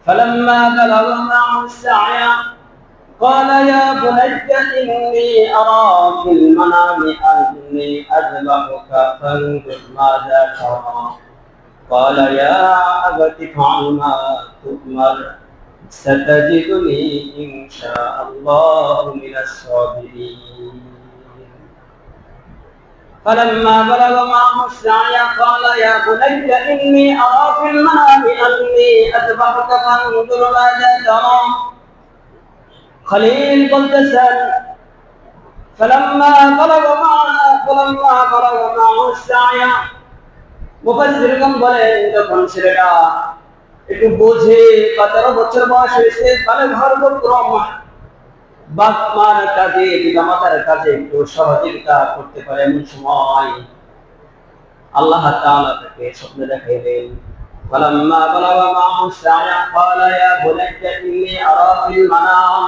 فلما بلغ معه السعي قال يا بني إني أرى في المنام أني أذبحك فانظر ماذا ترى قال يا أبت افعل ما تؤمر ستجدني إن شاء الله من الصابرين فلما بلغ معه السعي قال يا بني إني أرى في المنام أني أذبحك فانظر ماذا ترى خليل বলতেছেন فلما بلغ معه السعي মুফাসসিরগণ বলেন যখন ছেলেটা একটু বোঝে 15 বছর বয়স হয়েছে তাহলে ঘরবক্রম বাপ মার কাজে পিতামাতার কাজে একটু সহযোগিতা করতে পারে এমন সময় আল্লাহ তাআলা তাকে স্বপ্নে দেখাইলেন فلما بلغ معه السعي قال يا بني إني أرى في المنام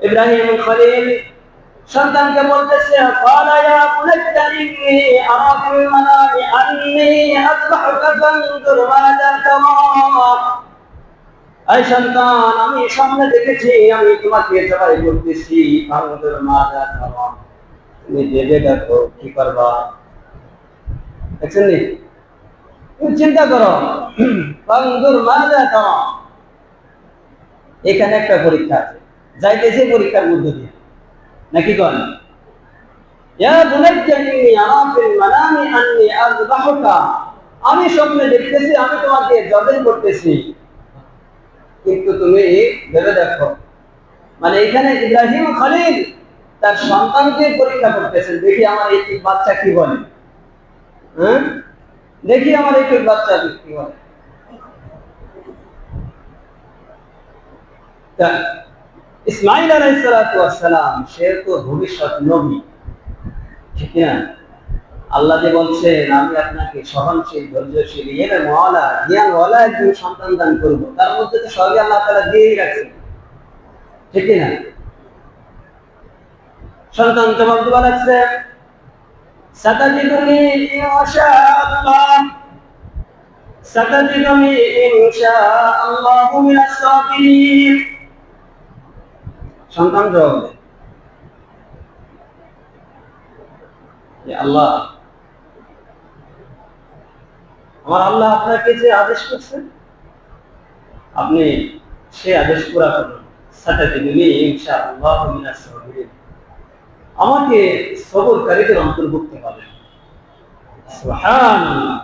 ইব্রাহিম খলিল সন্তানকে বলতেছে قال يا بني إني أرى في المنام أني أذبحك فانظر ماذا ترى এই সন্তান আমি সামনে দেখেছি আমি তোমাকে জবাই করতেছি ফানজুর মাযা তারা তুমি দেখে দেখো কি করবা দেখছেন নি তুমি চিন্তা করো ফানজুর মাযা তারা এখানে একটা পরীক্ষা আছে যাইতেছে পরীক্ষার মধ্যে দিয়ে নাকি কোন ইয়া বুনাইয়া ইন্নী আরা ফিল মানামি আন্নী আযবাহুকা আমি স্বপ্নে দেখতেছি আমি তোমাকে জবাই করতেছি কিন্তু তুমি ভেবে দেখো মানে এখানে ইব্রাহিম খলিল তার সন্তানকে পরীক্ষা করতেছেন দেখি আমার এই বাচ্চা কি বলে হ্যাঁ দেখি আমার এই বাচ্চা কি বলে ইসমাঈল আলাইহিস সালাতু ওয়াস সালাম সে তো ভবিষ্যৎ নবী ঠিক না আল্লাহ যে বলছেন আমি আপনাকে সহনশীল ধৈর্যশীল ইলম ওয়ালা জ্ঞান ওয়ালা একজন সন্তান দান করব তার মধ্যে তো সবই আল্লাহ তাআলা দিয়েই রাখছেন ঠিক না সন্তান তো বলতে বলেছে সাতাজিদুনি ইনশাআল্লাহু মিনাস সাবিরিন সন্তান জবাব দেয় যে আল্লাহ আমার আল্লাহ আপনাকে যে আদেশ করছেন আপনি সেই আদেশ পুরা করুন সাতাজিদুনি ইনশাআল্লাহু মিনাস সাবিরিন আমাকে সবরকারীদের অন্তর্ভুক্ত করবেন সুবহানাল্লাহ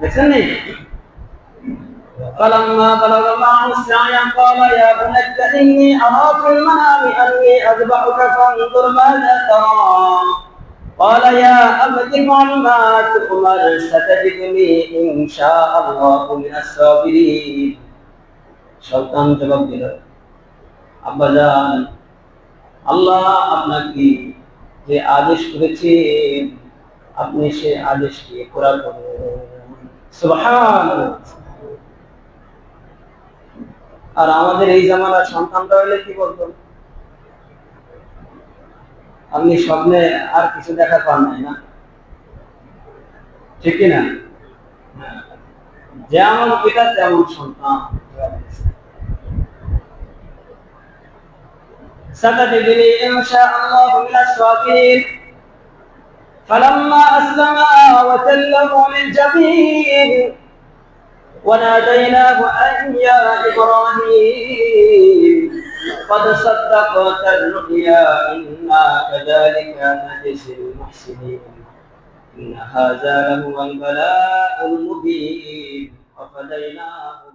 দেখেন নি فلما بلغ معه السعي قال يا بني إني أرى في المنام أني أذبحك فانظر ماذا ترى قال يا أبت افعل ما تؤمر ستجدني إن شاء الله من الصابرين সন্তান জবাব দিল আব্বাজান আল্লাহ আপনাকে যে আদেশ করেছেন আপনি সেই আদেশকে পুরা করুন সুবহানাল্লাহ আর আমাদের এই জামানার সন্তানরা হলে কি বলতো আপনি স্বপ্নে আর কিছু দেখা পান নাই না ঠিক না যেমন পিতা তেমন সন্তান ستجدني إن شاء الله من الصابرين فلما أسلما وتله للجبين وناديناه أن يا إبراهيم قد صدقت الرؤيا إنا كذلك نجزي المحسنين إن هذا لهو البلاء المبين وفديناه